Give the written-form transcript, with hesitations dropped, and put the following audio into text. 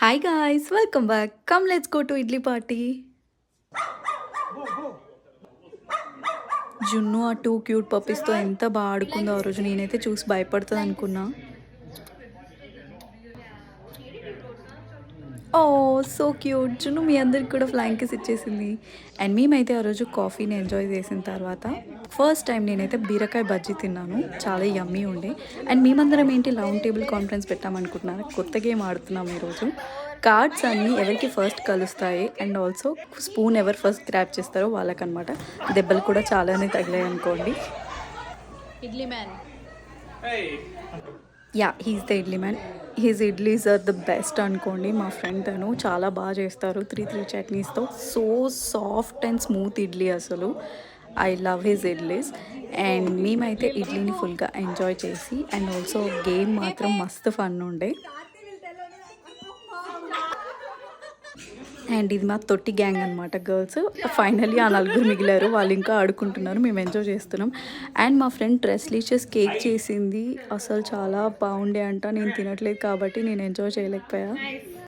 Hi guys, welcome back. Come let's go to idli party. జున్ను ఆ too cute పప్పీస్తో ఎంత బాగా ఆడుకుందో ఆ రోజు. నేనైతే చూసి భయపడుతుంది అనుకున్నా. ఓ సో క్యూట్. జున్ను మీ అందరికి కూడా ఫ్లైయింగ్ కిస్ ఇచ్చేసింది. అండ్ మేమైతే ఆ రోజు కాఫీని ఎంజాయ్ చేసిన తర్వాత ఫస్ట్ టైం నేనైతే బీరకాయ బజ్జీ తిన్నాను. చాలా యమ్మీ ఉండే. అండ్ మేమందరం ఏంటి రౌండ్ టేబుల్ కాన్ఫరెన్స్ పెట్టామనుకుంటున్నాను. కొత్త గేమ్ ఆడుతున్నాం ఈరోజు. కార్డ్స్ అన్నీ ఎవరికి ఫస్ట్ కలుస్తాయి అండ్ ఆల్సో స్పూన్ ఎవరు ఫస్ట్ గ్రాప్ చేస్తారో వాళ్ళకనమాట. దెబ్బలు కూడా చాలానే తగిలాయి అనుకోండి. Idli man. Yeah, he's the idli man. His idlis are the best అనుకోండి. మా ఫ్రెండ్ తను చాలా బాగా చేస్తారు. త్రీ చట్నీస్తో so soft and smooth idli అసలు. I love his idlis. And మేమైతే ఇడ్లీని ఫుల్గా ఎంజాయ్ చేసి అండ్ ఆల్సో గేమ్ మాత్రం మస్తు ఫన్ ఉండే. అండ్ ఇది మా తొట్టి గ్యాంగ్ అనమాట, గర్ల్స్. ఫైనల్లీ ఆ నలుగురు మిగిలారు, వాళ్ళు ఇంకా ఆడుకుంటున్నారు, మేము ఎంజాయ్ చేస్తున్నాం. అండ్ మా ఫ్రెండ్ డ్రెస్లీషియస్ కేక్ చేసింది, అసలు చాలా బాగుండే అంట. నేను తినట్లేదు కాబట్టి నేను ఎంజాయ్ చేయలేకపోయా.